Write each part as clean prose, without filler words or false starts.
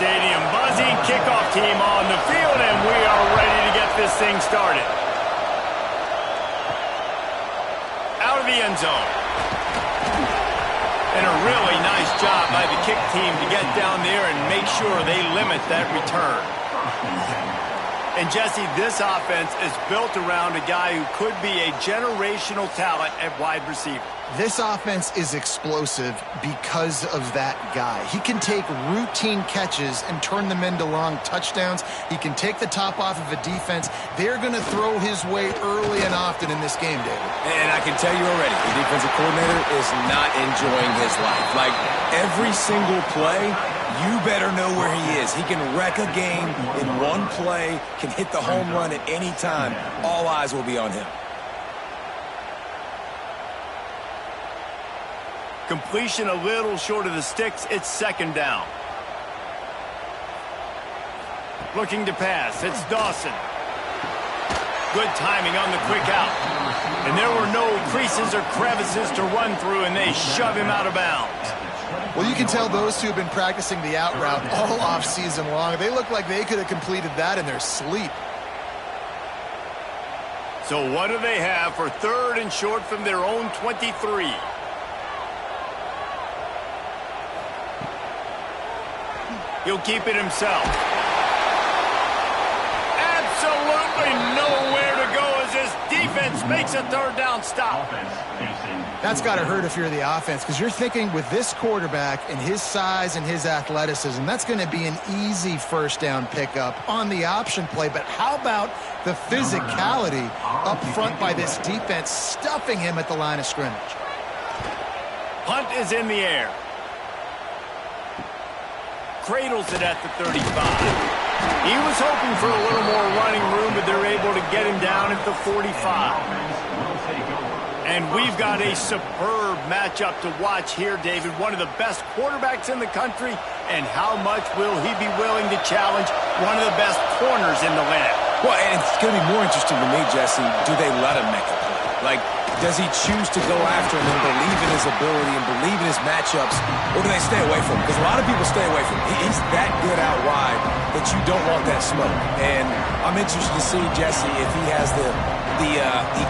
stadium. Buzzing kickoff team on the field, and we are ready to get this thing started. Out of the end zone. And a really nice job by the kick team to get down there and make sure they limit that return. And Jesse, this offense is built around a guy who could be a generational talent at wide receiver. This offense is explosive because of that guy. He can take routine catches and turn them into long touchdowns. He can take the top off of a defense. They're going to throw his way early and often in this game, David. And I can tell you already, the defensive coordinator is not enjoying his life. Like, every single play, you better know where he is. He can wreck a game in one play, can hit the home run at any time. All eyes will be on him. Completion a little short of the sticks. It's second down. Looking to pass. It's Dawson. Good timing on the quick out. And there were no creases or crevices to run through, and they shove him out of bounds. Well, you can tell those two have been practicing the out route all off season long. They look like they could have completed that in their sleep. So what do they have for third and short from their own 23? He'll keep it himself. Absolutely nowhere to go as this defense makes a third down stop. That's got to hurt if you're the offense, because you're thinking with this quarterback and his size and his athleticism, that's going to be an easy first down pickup on the option play. But how about the physicality up front by this defense, stuffing him at the line of scrimmage? Punt is in the air. Cradles it at the 35. He was hoping for a little more running room, but they're able to get him down at the 45. And we've got a superb matchup to watch here, David. One of the best quarterbacks in the country, and how much will he be willing to challenge one of the best corners in the land? Well, and it's going to be more interesting to me, Jesse, do they let him make a play? Like, does he choose to go after him and believe in his ability and believe in his matchups, or do they stay away from him? Because a lot of people stay away from him. He's that good out wide that you don't want that smoke. And I'm interested to see, Jesse, if he has the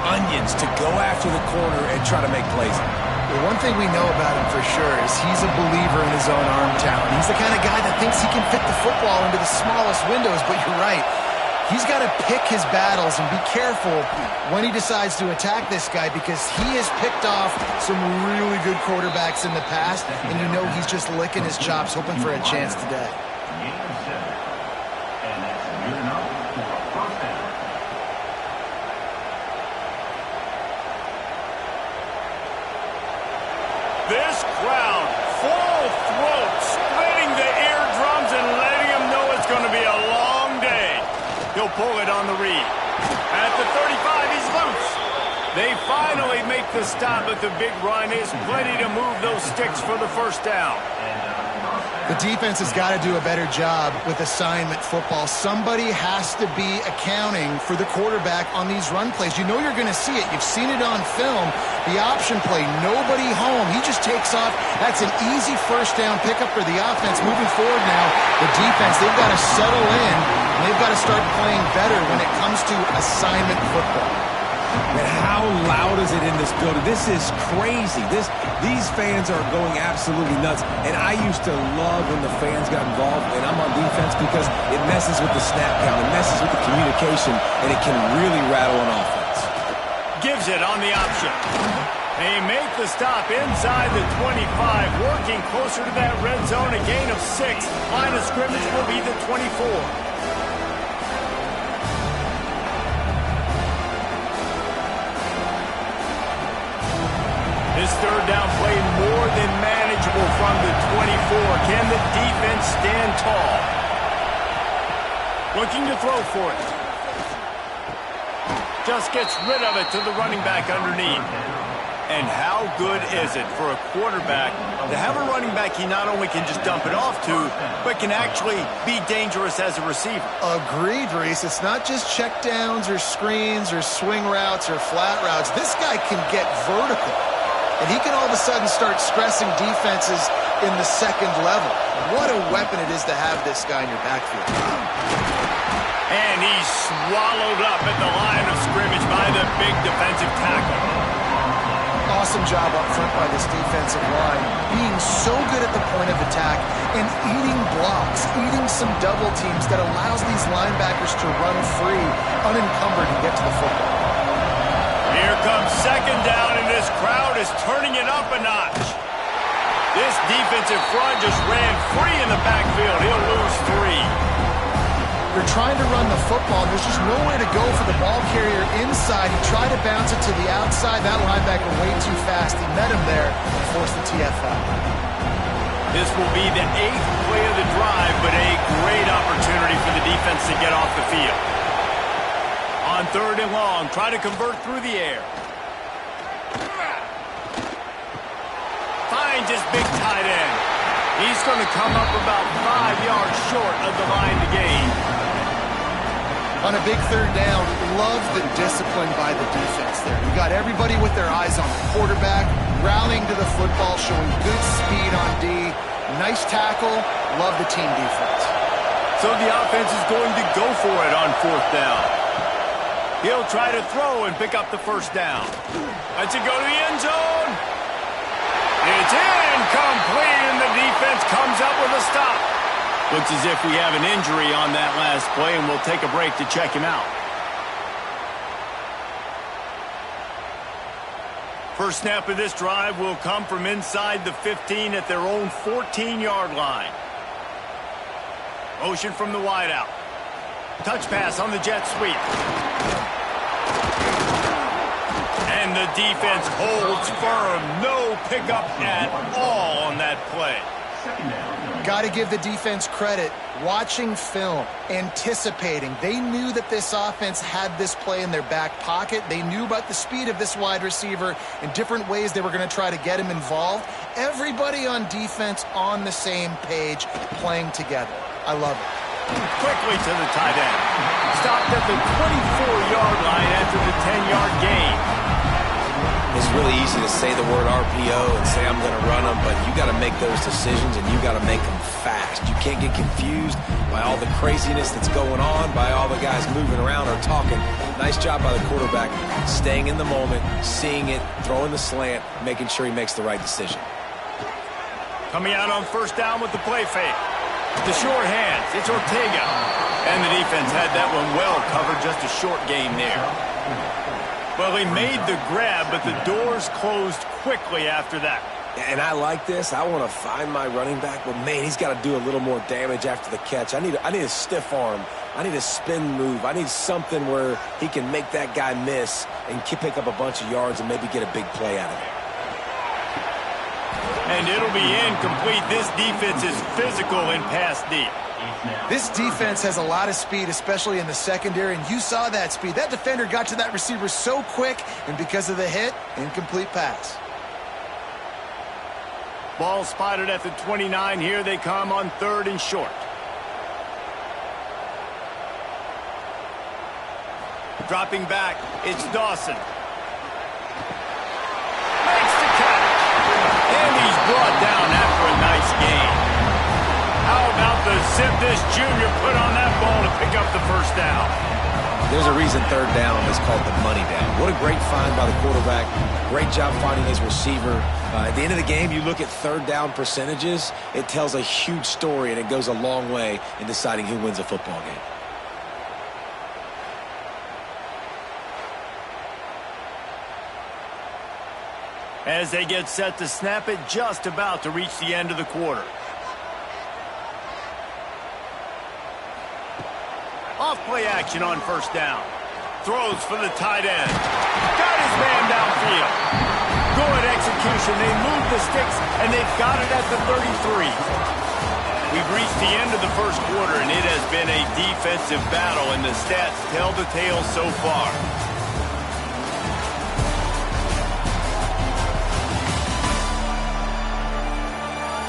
onions to go after the corner and try to make plays. Well, one thing we know about him for sure is he's a believer in his own arm talent. He's the kind of guy that thinks he can fit the football into the smallest windows, but you're right. He's got to pick his battles and be careful when he decides to attack this guy, because he has picked off some really good quarterbacks in the past, and you know he's just licking his chops, hoping for a chance today. This crowd, full throat, splitting the eardrums and letting them know it's going to be a long day. He'll pull it on the read. At the 35, he's loose. They finally make the stop, but the big run is plenty to move those sticks for the first down. The defense has got to do a better job with assignment football. Somebody has to be accounting for the quarterback on these run plays. You know you're going to see it. You've seen it on film. The option play, nobody home. He just takes off. That's an easy first down pickup for the offense. Moving forward now, the defense, they've got to settle in, and they've got to start playing better when it comes to assignment football. And how loud is it in this building? This is crazy. These fans are going absolutely nuts. And I used to love when the fans got involved, and I'm on defense, because it messes with the snap count, it messes with the communication, and it can really rattle an offense. Gives it on the option. They make the stop inside the 25, working closer to that red zone, a gain of 6. Line of scrimmage will be the 24. This third down play more than manageable from the 24. Can the defense stand tall? Looking to throw for it. Just gets rid of it to the running back underneath. And how good is it for a quarterback to have a running back he not only can just dump it off to, but can actually be dangerous as a receiver? Agreed, Reese. It's not just checkdowns or screens or swing routes or flat routes. This guy can get vertical. and he can all of a sudden start stressing defenses in the second level. What a weapon it is to have this guy in your backfield. And he's swallowed up at the line of scrimmage by the big defensive tackle. Awesome job up front by this defensive line, being so good at the point of attack and eating blocks, eating some double teams that allows these linebackers to run free, unencumbered, and get to the football. Here comes second down, and this crowd is turning it up a notch. This defensive front just ran free in the backfield. He'll lose 3. They're trying to run the football. There's just nowhere to go for the ball carrier inside. He tried to bounce it to the outside. That linebacker way too fast. He met him there and forced the TFL. This will be the 8th play of the drive, but a great opportunity for the defense to get off the field. On 3rd and long, try to convert through the air. Finds his big tight end. He's going to come up about 5 yards short of the line to gain. On a big 3rd down, love the discipline by the defense there. You got everybody with their eyes on the quarterback, rallying to the football, showing good speed on D. Nice tackle. Love the team defense. So the offense is going to go for it on 4th down. He'll try to throw and pick up the 1st down. Let's it go to the end zone. It's incomplete, and the defense comes up with a stop. Looks as if we have an injury on that last play, and we'll take a break to check him out. First snap of this drive will come from inside the 15 at their own 14-yard line. Motion from the wideout. Touch pass on the jet sweep. And the defense holds firm. No pickup at all on that play. Got to give the defense credit. Watching film, anticipating. They knew that this offense had this play in their back pocket. They knew about the speed of this wide receiver and different ways they were going to try to get him involved. Everybody on defense on the same page, playing together. I love it. Quickly to the tight end. Stopped at the 24-yard line after the 10-yard gain. It's really easy to say the word RPO and say I'm going to run them, but you got to make those decisions and you got to make them fast. You can't get confused by all the craziness that's going on, by all the guys moving around or talking. Nice job by the quarterback, staying in the moment, seeing it, throwing the slant, making sure he makes the right decision. Coming out on 1st down with the play fake. The short hands, it's Ortega. And the defense had that one well covered, just a short gain there. Well, he made the grab, but the doors closed quickly after that. And I like this. I want to find my running back, but man, he's got to do a little more damage after the catch. I need a stiff arm. I need a spin move. I need something where he can make that guy miss and pick up a bunch of yards and maybe get a big play out of it. And it'll be incomplete. This defense is physical in pass deep. This defense has a lot of speed, especially in the secondary, and you saw that speed. That defender got to that receiver so quick, and because of the hit, incomplete pass. Ball spotted at the 29. Here they come on 3rd and short. Dropping back, it's Dawson. Makes the catch. And he's brought down after a nice gain. How about the zip this junior put on that ball to pick up the 1st down? There's a reason 3rd down is called the money down. What a great find by the quarterback. Great job finding his receiver. At the end of the game, you look at 3rd down percentages. It tells a huge story, and it goes a long way in deciding who wins a football game. As they get set to snap it, just about to reach the end of the quarter. Off play action on 1st down. Throws for the tight end. Got his man downfield. Good execution. They move the sticks, and they've got it at the 33. We've reached the end of the 1st quarter, and it has been a defensive battle, and the stats tell the tale so far.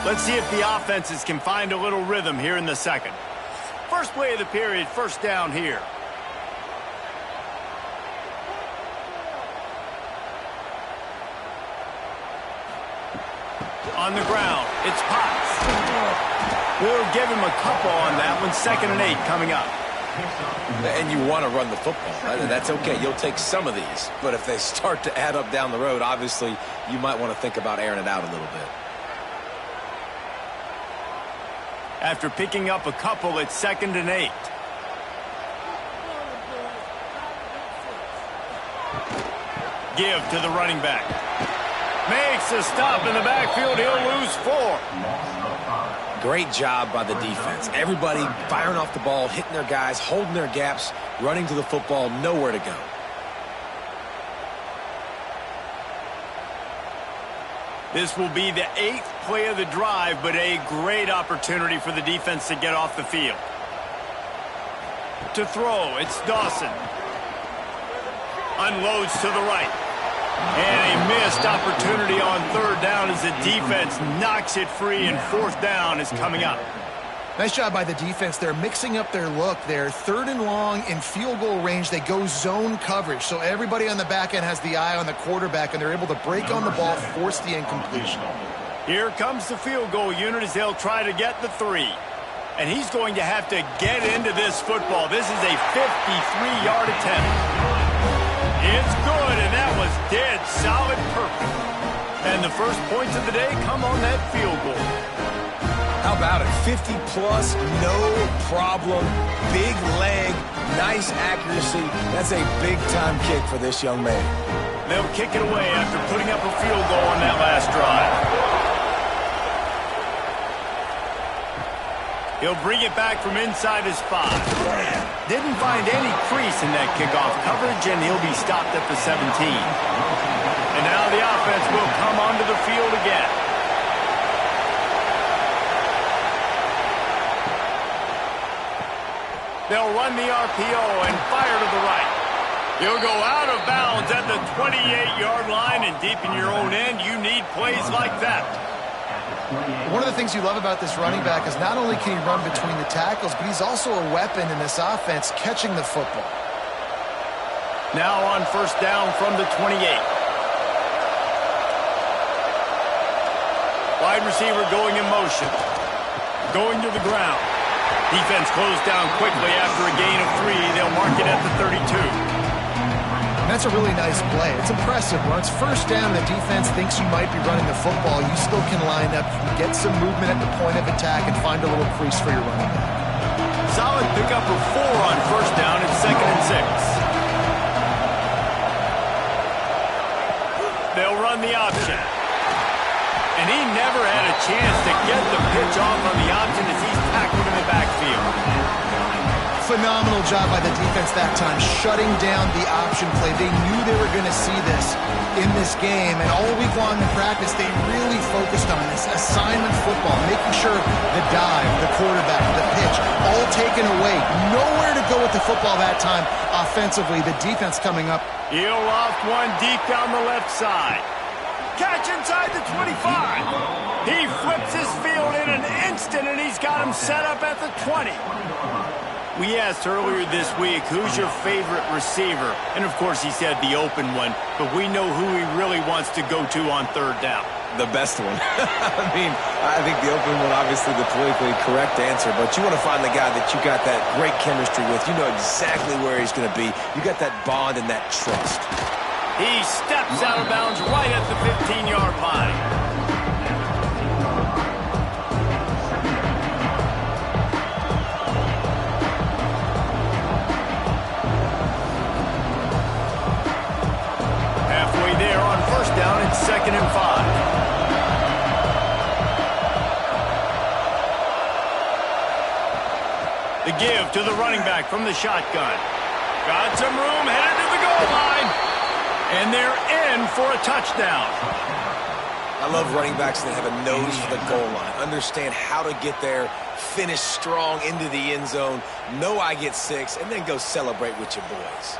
Let's see if the offenses can find a little rhythm here in the 2nd. First play of the period, 1st down here. On the ground, it's Potts. We'll give him a couple on that one. 2nd and 8 coming up. And you want to run the football, right? And that's okay. You'll take some of these. But if they start to add up down the road, obviously, you might want to think about airing it out a little bit. After picking up a couple, it's 2nd and 8. Give to the running back. Makes a stop in the backfield. He'll lose 4. Great job by the defense. Everybody firing off the ball, hitting their guys, holding their gaps, running to the football, nowhere to go. This will be the 8th play of the drive, but a great opportunity for the defense to get off the field. To throw, it's Dawson. Unloads to the right. And a missed opportunity on 3rd down as the defense knocks it free, and 4th down is coming up. Nice job by the defense. They're mixing up their look there. 3rd and long in field goal range. They go zone coverage. So everybody on the back end has the eye on the quarterback, and they're able to break on the ball, force the incompletion. Here comes the field goal unit as they'll try to get the 3. And he's going to have to get into this football. This is a 53-yard attempt. It's good, and that was dead solid perfect. And the first points of the day come on that field goal. How about it? 50-plus, no problem. Big leg, nice accuracy. That's a big-time kick for this young man. They'll kick it away after putting up a field goal on that last drive. He'll bring it back from inside his 5. Didn't find any crease in that kickoff coverage, and he'll be stopped at the 17. And now the offense will come onto the field again. They'll run the RPO and fire to the right. He'll go out of bounds at the 28-yard line, and deep in your own end, you need plays like that. One of the things you love about this running back is not only can he run between the tackles, but he's also a weapon in this offense, catching the football. Now on 1st down from the 28. Wide receiver going in motion. Going to the ground. Defense closed down quickly after a gain of 3. They'll mark it at the 32. And that's a really nice play. It's impressive. When it's 1st down, the defense thinks you might be running the football. You still can line up, get some movement at the point of attack, and find a little crease for your running back. Solid pickup of 4 on 1st down. It's 2nd and 6. They'll run the option. And he never had a chance to get the pitch off on the option as he's tackled in the backfield. Phenomenal job by the defense that time, shutting down the option play. They knew they were going to see this in this game, and all week long in practice, they really focused on this assignment football, making sure the dive, the quarterback, the pitch, all taken away. Nowhere to go with the football that time offensively. The defense coming up. He'll loft one deep down the left side. Catch inside the 25. He flips his field in an instant, and he's got him set up at the 20. We asked earlier this week, who's your favorite receiver? And, of course, he said the open one, but we know who he really wants to go to on 3rd down. The best one. I think the open one, obviously the politically correct answer, but you want to find the guy that you got that great chemistry with. You know exactly where he's going to be. You got that bond and that trust. He steps out of bounds right at the 15-yard line. There on 1st down, it's 2nd and 5. The give to the running back from the shotgun. Got some room, headed to the goal line. And they're in for a touchdown. I love running backs that have a nose for the goal line. Understand how to get there, finish strong into the end zone, know I get 6, and then go celebrate with your boys.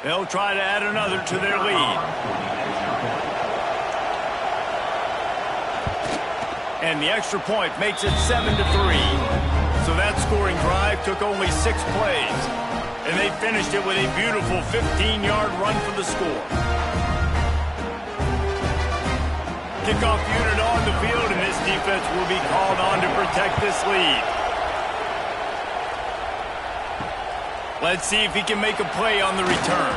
They'll try to add another to their lead. And the extra point makes it 7-3. So that scoring drive took only 6 plays. And they finished it with a beautiful 15-yard run for the score. Kickoff unit on the field, and this defense will be called on to protect this lead. Let's see if he can make a play on the return.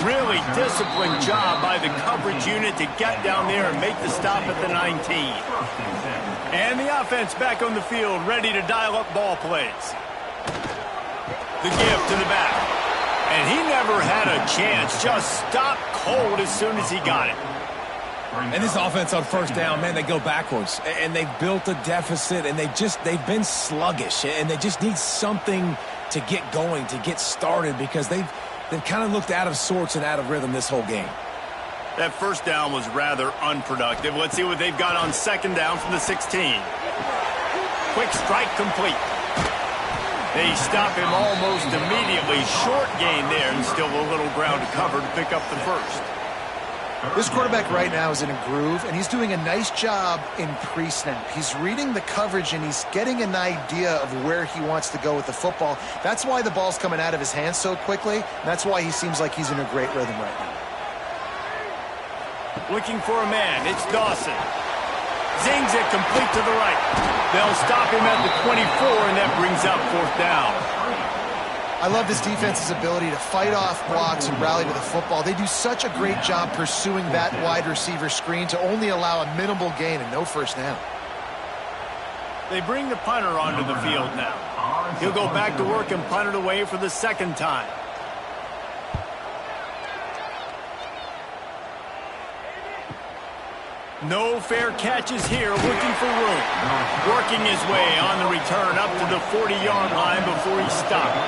Really disciplined job by the coverage unit to get down there and make the stop at the 19. And the offense back on the field, ready to dial up ball plays. The give to the back. And he never had a chance. Just stopped cold as soon as he got it. And this offense on first down, man, they go backwards. And they've built a deficit, and they've been sluggish. And they just need something to get going, to get started, because they've kind of looked out of sorts and out of rhythm this whole game. That first down was rather unproductive. Let's see what they've got on second down from the 16. Quick strike complete. They stop him almost immediately. Short gain there, and still a little ground to cover to pick up the first. This quarterback right now is in a groove, and he's doing a nice job in pre-snap. He's reading the coverage, and he's getting an idea of where he wants to go with the football. That's why the ball's coming out of his hands so quickly, and that's why he seems like he's in a great rhythm right now. Looking for a man, it's Dawson. Zings it complete to the right. They'll stop him at the 24, and that brings up fourth down. I love this defense's ability to fight off blocks and rally to the football. They do such a great job pursuing that wide receiver screen to only allow a minimal gain and no first down. They bring the punter onto the field now. He'll go back to work and punt it away for the second time. No fair catches here, looking for room. Working his way on the return up to the 40-yard line before he stopped.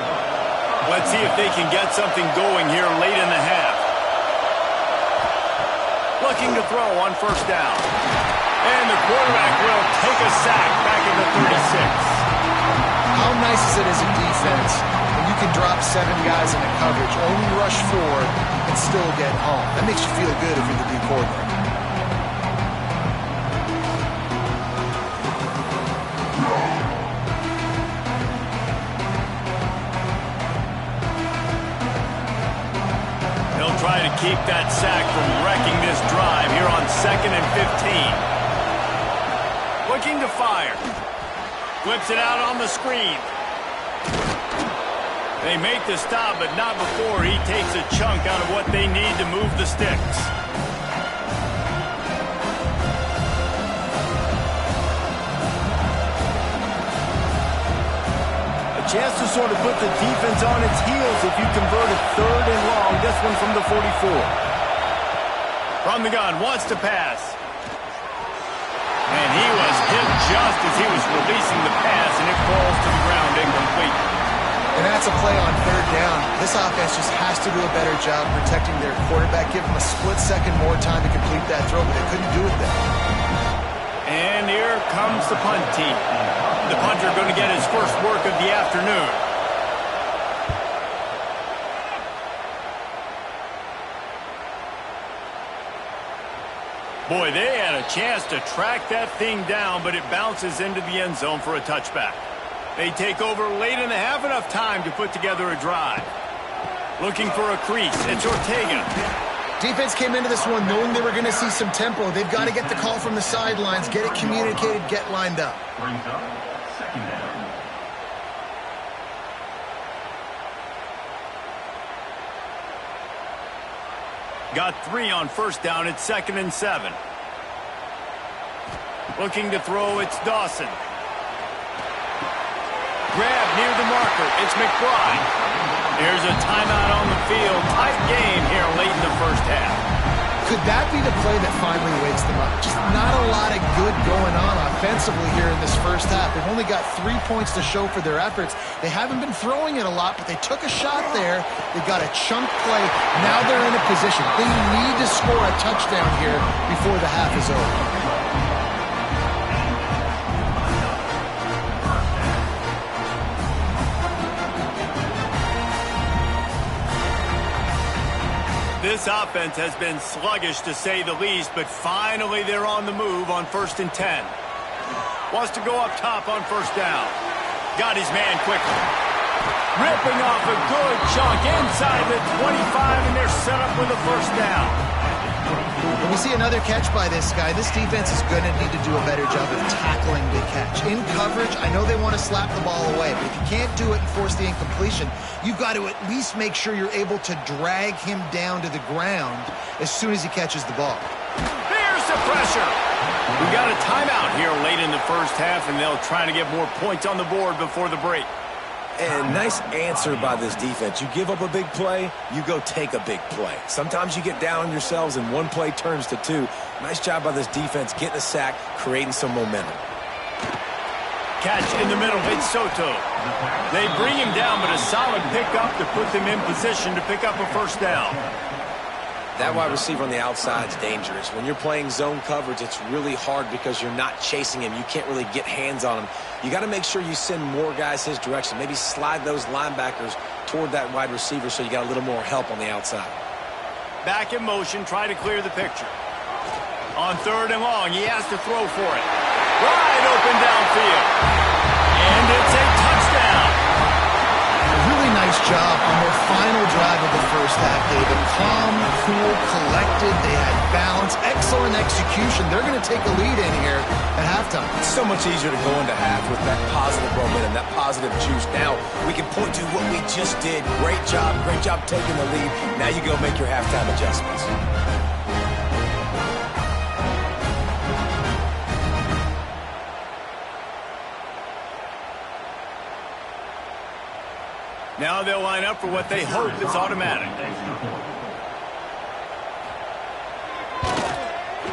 Let's see if they can get something going here late in the half. Looking to throw on first down. And the quarterback will take a sack back at the 36. How nice is it as a defense when you can drop 7 guys into coverage, only rush 4, and still get home? That makes you feel good if you're the D coordinator. Try to keep that sack from wrecking this drive here on 2nd and 15. Looking to fire. Flips it out on the screen. They make the stop, but not before he takes a chunk out of what they need to move the sticks. Chance to sort of put the defense on its heels if you convert it 3rd and long. This one from the 44. From the gun, wants to pass. And he was hit just as he was releasing the pass, and it falls to the ground incomplete. And that's a play on 3rd down. This offense just has to do a better job protecting their quarterback. Give him a split second more time to complete that throw, but they couldn't do it there. And here comes the punt team. The punter going to get his first work of the afternoon. Boy, they had a chance to track that thing down, but it bounces into the end zone for a touchback. They take over late in the half, enough time to put together a drive. Looking for a crease, it's Ortega. Defense came into this one knowing they were going to see some tempo. They've got to get the call from the sidelines, get it communicated, get lined up. Brings up second down. Got 3 on first down. It's 2nd and 7. Looking to throw, it's Dawson. Grab near the marker. It's McBride. There's a timeout on the field. Tight game here late in the first half. Could that be the play that finally wakes them up? Just not a lot of good going on offensively here in this first half. They've only got 3 points to show for their efforts. They haven't been throwing it a lot, but they took a shot there. They've got a chunk play. Now they're in a position. They need to score a touchdown here before the half is over. This offense has been sluggish to say the least, but finally they're on the move on 1st and 10. Wants to go up top on 1st down. Got his man quickly. Ripping off a good chunk inside the 25, and they're set up with a 1st down. When we see another catch by this guy, this defense is going to need to do a better job of tackling the catch. In coverage, I know they want to slap the ball away, but if you can't do it and force the incompletion, you've got to at least make sure you're able to drag him down to the ground as soon as he catches the ball. There's the pressure. We got a timeout here late in the 1st half, and they'll try to get more points on the board before the break. And nice answer by this defense. You give up a big play, you go take a big play. Sometimes you get down on yourselves and one play turns to two. Nice job by this defense getting a sack, creating some momentum. Catch in the middle, it's Soto. They bring him down, but a solid pickup to put them in position to pick up a 1st down. That wide receiver on the outside is dangerous. When you're playing zone coverage, it's really hard because you're not chasing him. You can't really get hands on him. You got to make sure you send more guys his direction. Maybe slide those linebackers toward that wide receiver so you got a little more help on the outside. Back in motion, try to clear the picture. On 3rd and long, he has to throw for it. Wide open downfield. And it's a touchdown. Really nice job on their final drive of the 1st half, David. Calm, cool, collected. They had balance. Excellent execution. They're going to take a lead in here at halftime. It's so much easier to go into half with that positive momentum, that positive juice. Now we can point to what we just did. Great job taking the lead. Now you go make your halftime adjustments. Now they'll line up for what they hope is automatic.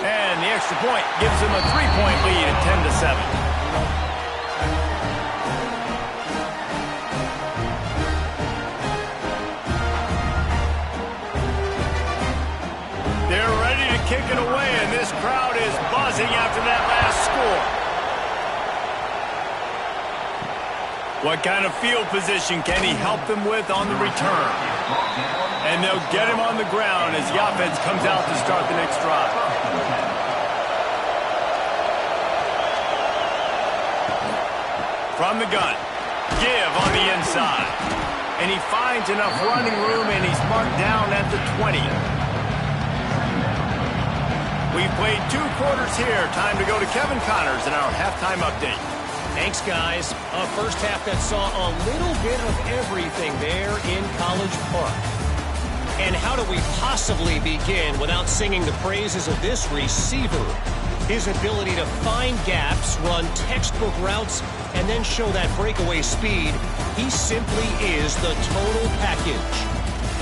And the extra point gives them a 3-point lead at 10-7. They're ready to kick it away, and this crowd is buzzing after that last score. What kind of field position can he help them with on the return? And they'll get him on the ground as the offense comes out to start the next drive. From the gun, give on the inside. And he finds enough running room, and he's marked down at the 20. We've played 2 quarters here. Time to go to Kevin Connors in our halftime update. Thanks, guys. A 1st half that saw a little bit of everything there in College Park. And how do we possibly begin without singing the praises of this receiver? His ability to find gaps, run textbook routes, and then show that breakaway speed. He simply is the total package.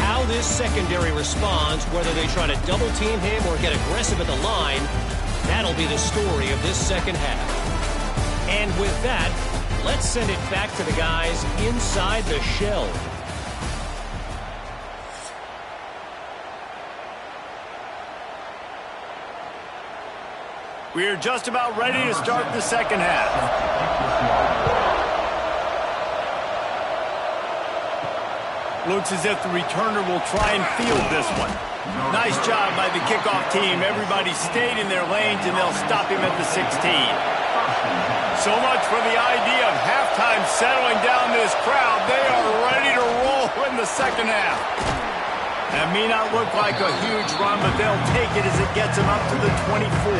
How this secondary responds, whether they try to double-team him or get aggressive at the line, that'll be the story of this 2nd half. And with that, let's send it back to the guys inside the shell. We are just about ready to start the 2nd half. Looks as if the returner will try and field this one. Nice job by the kickoff team. Everybody stayed in their lanes, and they'll stop him at the 16. So much for the idea of halftime settling down this crowd. They are ready to roll in the 2nd half. That may not look like a huge run, but they'll take it as it gets them up to the 24.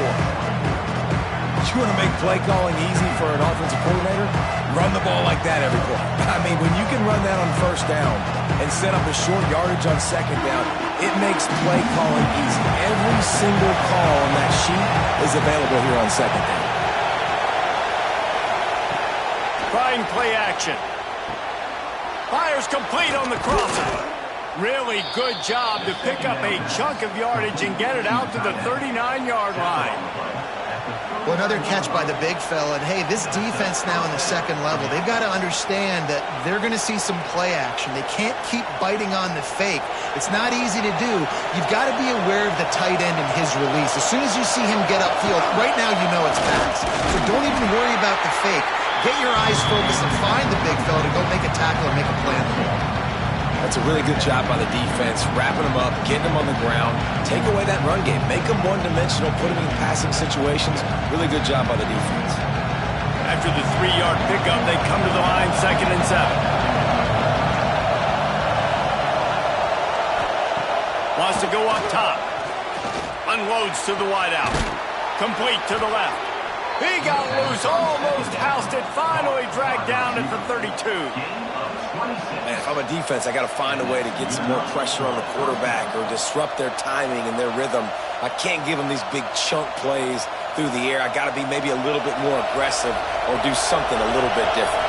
You want to make play calling easy for an offensive coordinator? Run the ball like that every play. I mean, when you can run that on 1st down and set up a short yardage on 2nd down, it makes play calling easy. Every single call on that sheet is available here on 2nd down. Trying play action. Fires complete on the crosser. Really good job to pick up a chunk of yardage and get it out to the 39-yard line. Well, another catch by the big fella. And, hey, this defense now in the 2nd level, they've got to understand that they're going to see some play action. They can't keep biting on the fake. It's not easy to do. You've got to be aware of the tight end and his release. As soon as you see him get upfield, right now you know it's pass. So don't even worry about the fake. Get your eyes focused and find the big fella to go make a tackle and make a play on the ball. That's a really good job by the defense, wrapping them up, getting them on the ground, take away that run game, make them one-dimensional, put them in passing situations. Really good job by the defense. After the 3-yard pickup, they come to the line, 2nd and 7. Wants to go up top. Unloads to the wideout. Complete to the left. He got loose, almost housed it, finally dragged down at the 32. Man, if I'm a defense, I got to find a way to get some more pressure on the quarterback or disrupt their timing and their rhythm. I can't give them these big chunk plays through the air. I got to be maybe a little bit more aggressive or do something a little bit different.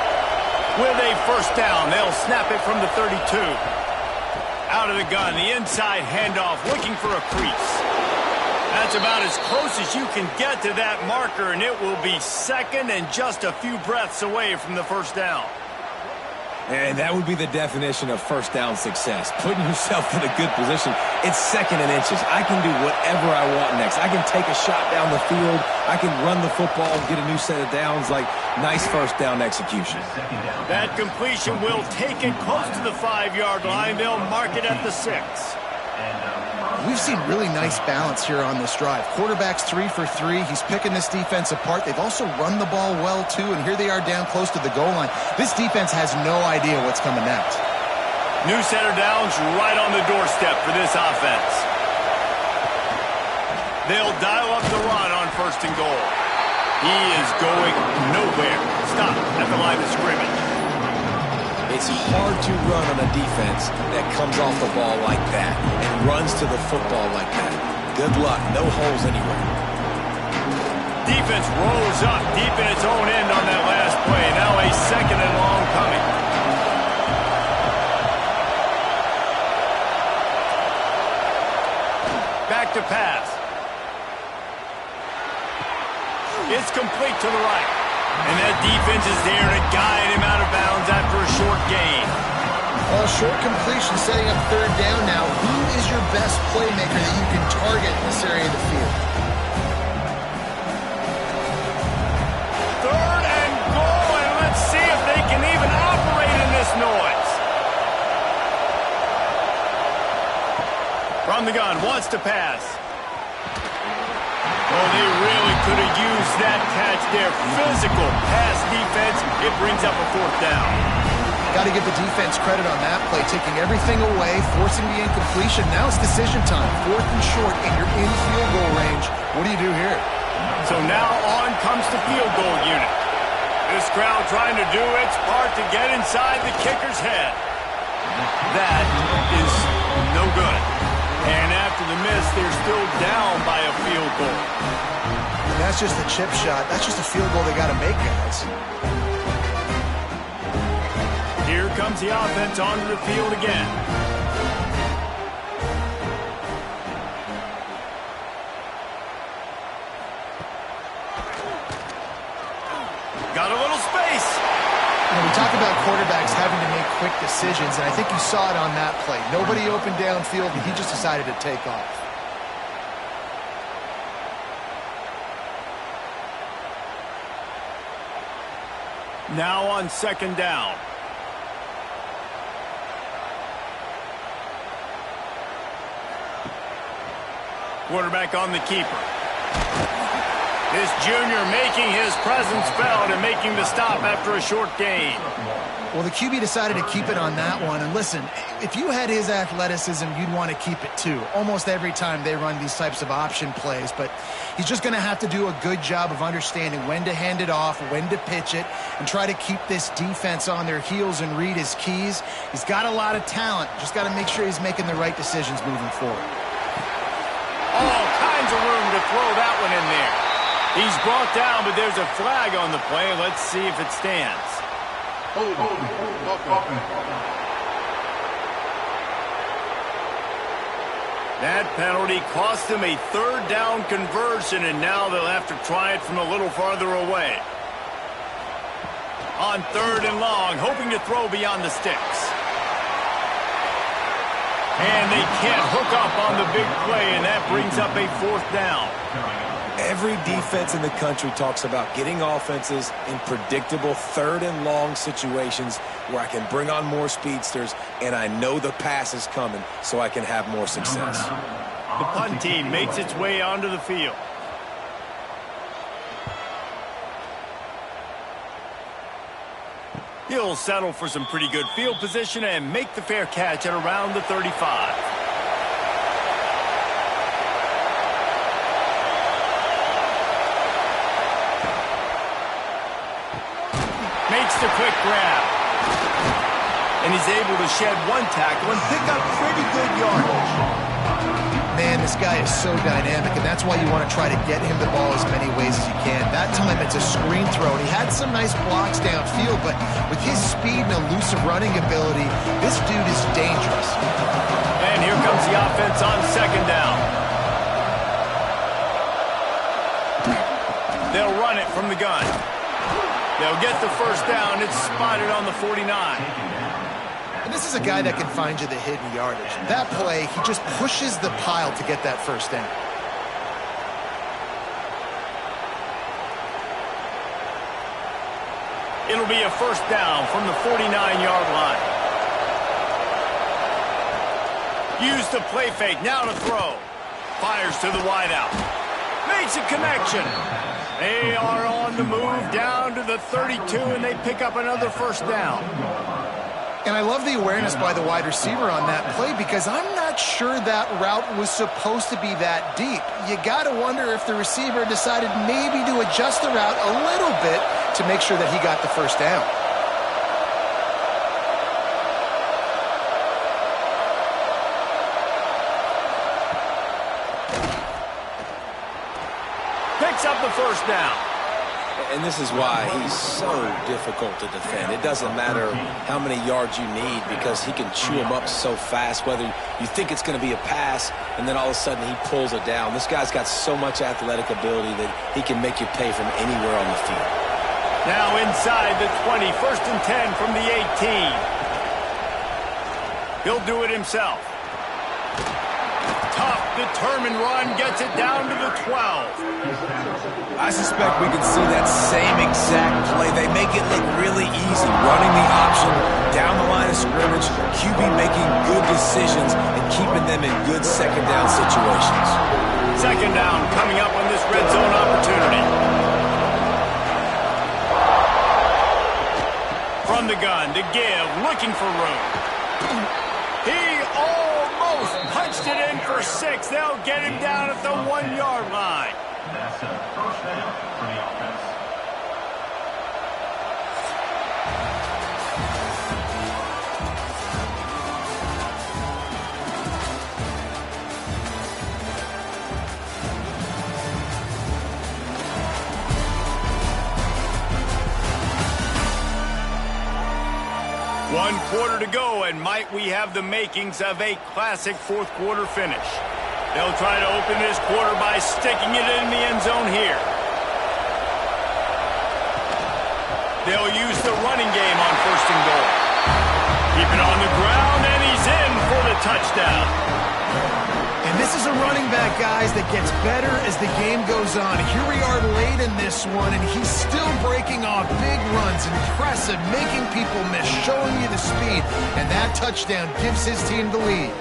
With a first down, they'll snap it from the 32. Out of the gun, the inside handoff, looking for a crease. That's about as close as you can get to that marker, and it will be 2nd and just a few breaths away from the first down. And that would be the definition of first down success, putting yourself in a good position. It's 2nd and inches. I can do whatever I want next. I can take a shot down the field. I can run the football and get a new set of downs. Like, nice first down execution. That completion will take it close to the 5-yard line. They'll mark it at the 6. We've seen really nice balance here on this drive. Quarterback's 3 for 3. He's picking this defense apart. They've also run the ball well, too, and here they are down close to the goal line. This defense has no idea what's coming next. New set of downs right on the doorstep for this offense. They'll dial up the run on 1st and goal. He is going nowhere. Stop at the line of scrimmage. It's hard to run on a defense that comes off the ball like that and runs to the football like that. Good luck. No holes anywhere. Defense rolls up deep in its own end on that last play. Now a 2nd and long coming. Back to pass. It's complete to the right. And that defense is there to guide him out of bounds after a short gain. Well, short completion setting up 3rd down now. Who is your best playmaker that you can target in this area of the field? 3rd and goal, and let's see if they can even operate in this noise. From the gun, wants to pass. Oh, they really could have used that catch there. Physical pass defense. It brings up a 4th down. Got to give the defense credit on that play, taking everything away, forcing the incompletion. Now it's decision time. 4th and short, and you're in field goal range. What do you do here? So now on comes the field goal unit. This crowd trying to do its part to get inside the kicker's head. That is no good. And after the miss, they're still down by a field goal. And that's just a chip shot. That's just a field goal they got to make, guys. Here comes the offense onto the field again. Got a little space. You know, we talk about quarterbacks having to make quick decisions, and I think you saw it on that play. Nobody open downfield, and he just decided to take off. Now on 2nd down. Quarterback on the keeper. This junior making his presence felt and making the stop after a short gain. Well, the QB decided to keep it on that one. And listen, if you had his athleticism, you'd want to keep it too. Almost every time they run these types of option plays. But he's just going to have to do a good job of understanding when to hand it off, when to pitch it, and try to keep this defense on their heels and read his keys. He's got a lot of talent. Just got to make sure he's making the right decisions moving forward. All kinds of room to throw that one in there. He's brought down, but there's a flag on the play. Let's see if it stands. That penalty cost them a 3rd down conversion, and now they'll have to try it from a little farther away. On 3rd and long, hoping to throw beyond the sticks. And they can't hook up on the big play, and that brings up a 4th down. Every defense in the country talks about getting offenses in predictable third and long situations where I can bring on more speedsters and I know the pass is coming so I can have more success. The punt team makes its way onto the field. He'll settle for some pretty good field position and make the fair catch at around the 35. Makes the quick grab. And he's able to shed one tackle and pick up pretty good yardage. Man, this guy is so dynamic, and that's why you want to try to get him the ball as many ways as you can. That time it's a screen throw, and he had some nice blocks downfield, but with his speed and elusive running ability, this dude is dangerous. And here comes the offense on second down. They'll run it from the gun. They'll get the first down. It's spotted on the 49. And this is a guy that can find you the hidden yardage. That play, he just pushes the pile to get that first down. It'll be a first down from the 49-yard line. Use the play fake. Now to throw. Fires to the wideout. Makes a connection. They are on the move down to the 32, and they pick up another first down. And I love the awareness by the wide receiver on that play because I'm not sure that route was supposed to be that deep. You got to wonder if the receiver decided maybe to adjust the route a little bit to make sure that he got the first down. Picks up the first down. And this is why he's so difficult to defend. It doesn't matter how many yards you need because he can chew them up so fast, whether you think it's going to be a pass and then all of a sudden he pulls it down. This guy's got so much athletic ability that he can make you pay from anywhere on the field. Now inside the 20, first and 10 from the 18. He'll do it himself. Tough, determined run, gets it down to the 12. I suspect we can see that same exact play. They make it look really easy, running the option down the line of scrimmage, QB making good decisions and keeping them in good second down situations. Second down coming up on this red zone opportunity. From the gun to give, looking for room. He almost punched it in for 6. They'll get him down at the 1-yard line. That's a first down for the offense. One quarter to go, and might we have the makings of a classic fourth-quarter finish. They'll try to open this quarter by sticking it in the end zone here. They'll use the running game on first and goal. Keep it on the ground, and he's in for the touchdown. And this is a running back, guys, that gets better as the game goes on. Here we are late in this one, and he's still breaking off big runs. Impressive, making people miss, showing you the speed. And that touchdown gives his team the lead.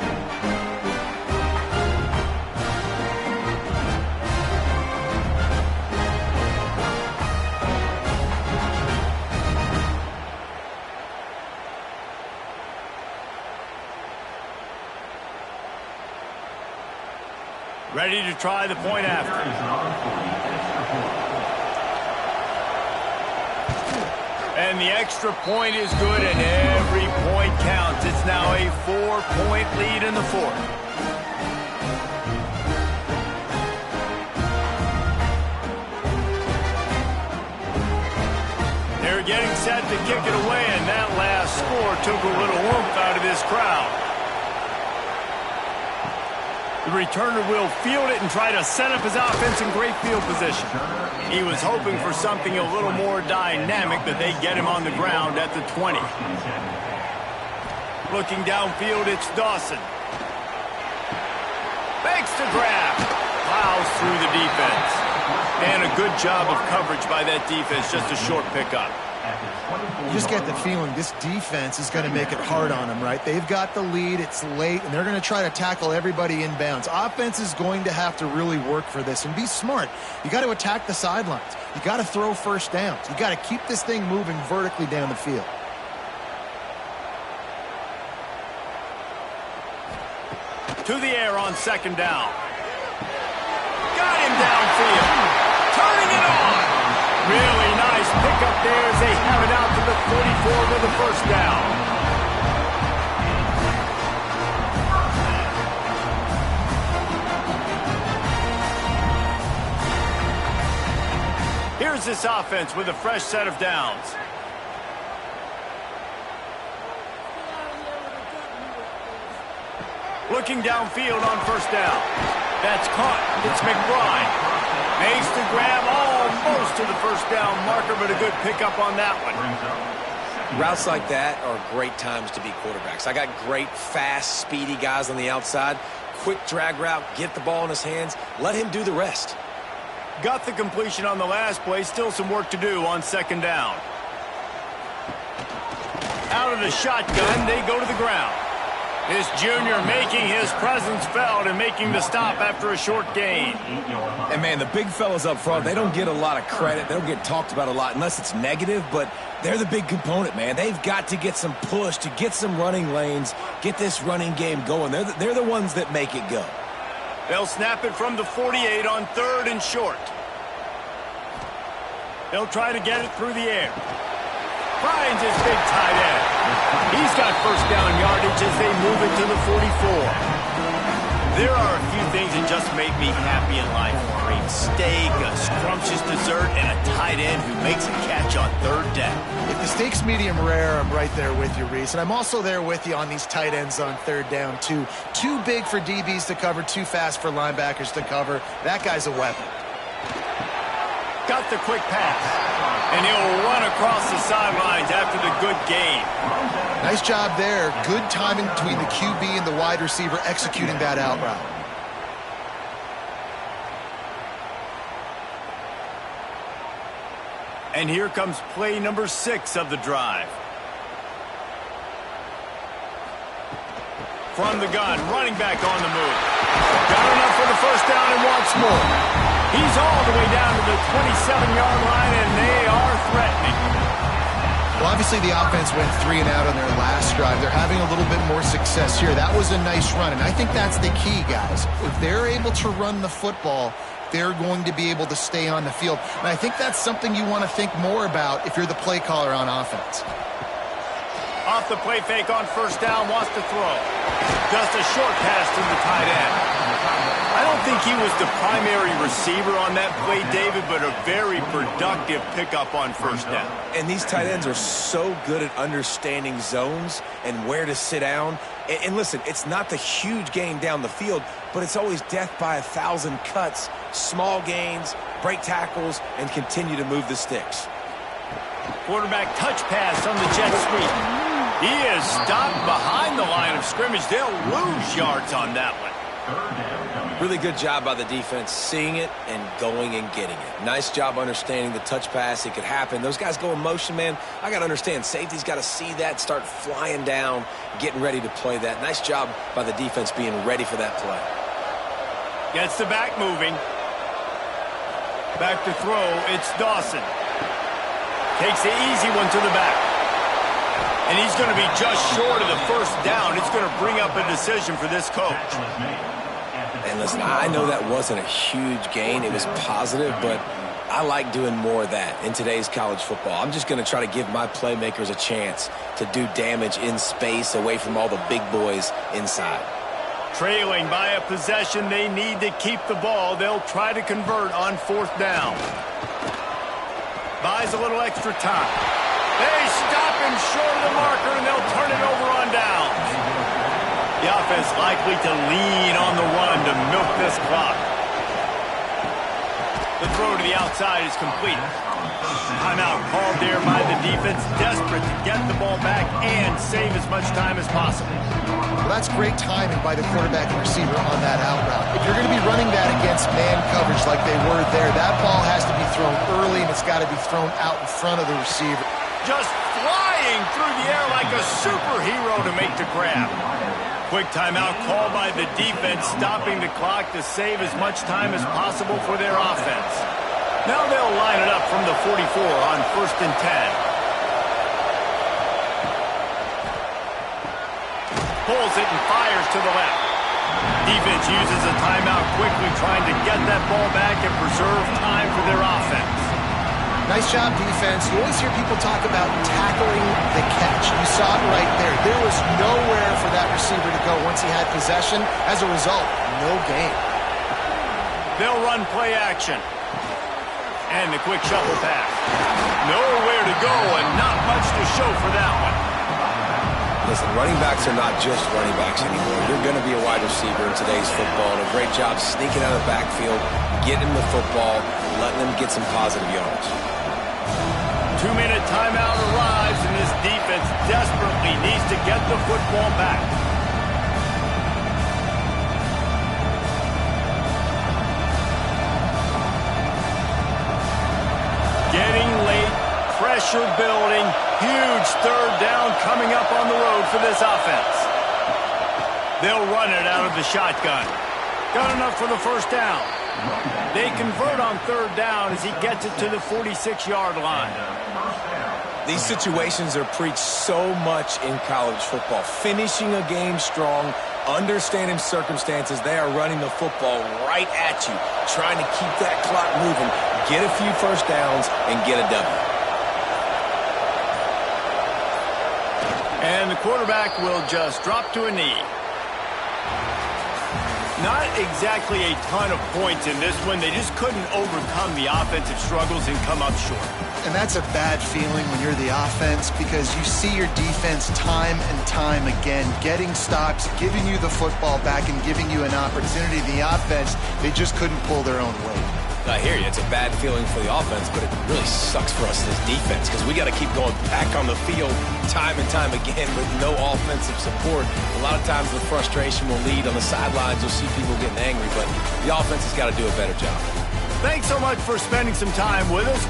Ready to try the point after. And the extra point is good, and every point counts. It's now a 4-point lead in the fourth. They're getting set to kick it away, and that last score took a little oomph out of this crowd. The returner will field it and try to set up his offense in great field position. He was hoping for something a little more dynamic, but they get him on the ground at the 20. Looking downfield, it's Dawson. Makes the grab. Plows through the defense. And a good job of coverage by that defense, just a short pickup. You just get the feeling this defense is going to make it hard on them, right? They've got the lead, it's late, and they're going to try to tackle everybody inbounds. Offense is going to have to really work for this and be smart. You got to attack the sidelines. You got to throw first downs. You got to keep this thing moving vertically down the field. To the air on second down. Got him downfield. Turning it on. Really nice pickup there as they have it out to the 44 with the first down. Here's this offense with a fresh set of downs. Looking downfield on first down. That's caught. It's McBride. Makes the grab almost to the first down marker, but a good pickup on that one. Routes like that are great times to be quarterbacks. I got great, fast, speedy guys on the outside. Quick drag route, get the ball in his hands, let him do the rest. Got the completion on the last play. Still some work to do on second down. Out of the shotgun, they go to the ground. This junior making his presence felt and making the stop after a short gain. And, man, the big fellas up front, they don't get a lot of credit. They don't get talked about a lot unless it's negative, but they're the big component, man. They've got to get some push to get some running lanes, get this running game going. They're the ones that make it go. They'll snap it from the 48 on third and short. They'll try to get it through the air. Finds his big tight end. He's got first down yardage as they move it to the 44. There are a few things that just make me happy in life. A great steak, a scrumptious dessert, and a tight end who makes a catch on third down. If the steak's medium rare, I'm right there with you, Reese. And I'm also there with you on these tight ends on third down, too. Too big for DBs to cover, too fast for linebackers to cover. That guy's a weapon. Got the quick pass. And he'll run across the sidelines after the good game. Nice job there. Good timing between the QB and the wide receiver executing that out route. And here comes play number 6 of the drive. From the gun, running back on the move. Got enough for the first down and wants more. He's all the way down to the 27-yard line, and they are threatening. Well, obviously the offense went 3 and out on their last drive. They're having a little bit more success here. That was a nice run, and I think that's the key, guys. If they're able to run the football, they're going to be able to stay on the field. And I think that's something you want to think more about if you're the play caller on offense. Off the play fake on first down, wants to throw. Just a short pass to the tight end. I don't think he was the primary receiver on that play, David, but a very productive pickup on first down. And these tight ends are so good at understanding zones and where to sit down. And listen, it's not the huge gain down the field, but it's always death by 1,000 cuts, small gains, break tackles, and continue to move the sticks. Quarterback touch pass on the jet sweep. He is stopped behind the line of scrimmage. They'll lose yards on that one. Really good job by the defense, seeing it and going and getting it. Nice job understanding the touch pass. It could happen. Those guys go in motion, man. I got to understand. Safety's got to see that, start flying down, getting ready to play that. Nice job by the defense being ready for that play. Gets the back moving. Back to throw. It's Dawson. Takes the easy one to the back. And he's going to be just short of the first down. It's going to bring up a decision for this coach. And listen, I know that wasn't a huge gain. It was positive, but I like doing more of that in today's college football. I'm just going to try to give my playmakers a chance to do damage in space away from all the big boys inside. Trailing by a possession, they need to keep the ball. They'll try to convert on fourth down. Buys a little extra time. They stop him short of the marker, and they'll turn it over on downs. The offense likely to lean on the run to milk this clock. The throw to the outside is complete. Timeout called there by the defense, desperate to get the ball back and save as much time as possible. Well, that's great timing by the quarterback and receiver on that out route. If you're going to be running that against man coverage like they were there, that ball has to be thrown early, and it's got to be thrown out in front of the receiver. Just flying through the air like a superhero to make the grab. Quick timeout called by the defense, stopping the clock to save as much time as possible for their offense. Now they'll line it up from the 44 on 1st and 10. Pulls it and fires to the left. Defense uses a timeout quickly, trying to get that ball back and preserve time for their offense. Nice job, defense. You always hear people talk about tackling the catch. You saw it right there. There was nowhere for that receiver to go once he had possession. As a result, no gain. They'll run play action. And the quick shuffle pass. Nowhere to go and not much to show for that one. Listen, running backs are not just running backs anymore. You're going to be a wide receiver in today's football. And a great job sneaking out of the backfield, getting the football, letting them get some positive yards. 2-minute timeout arrives, and this defense desperately needs to get the football back. Getting late, pressure building, huge 3rd down coming up on the road for this offense. They'll run it out of the shotgun. Got enough for the 1st down. They convert on 3rd down as he gets it to the 46-yard line. These situations are preached so much in college football. Finishing a game strong, understanding circumstances. They are running the football right at you, trying to keep that clock moving, get a few 1st downs, and get a W. And the quarterback will just drop to a knee. Not exactly a ton of points in this one. They just couldn't overcome the offensive struggles and come up short. And that's a bad feeling when you're the offense, because you see your defense time and time again getting stops, giving you the football back, and giving you an opportunity. The offense, they just couldn't pull their own weight. I hear you. It's a bad feeling for the offense, but it really sucks for us as defense because we got to keep going back on the field time and time again with no offensive support. A lot of times the frustration will lead on the sidelines. You'll see people getting angry, but the offense has got to do a better job. Thanks so much for spending some time with us.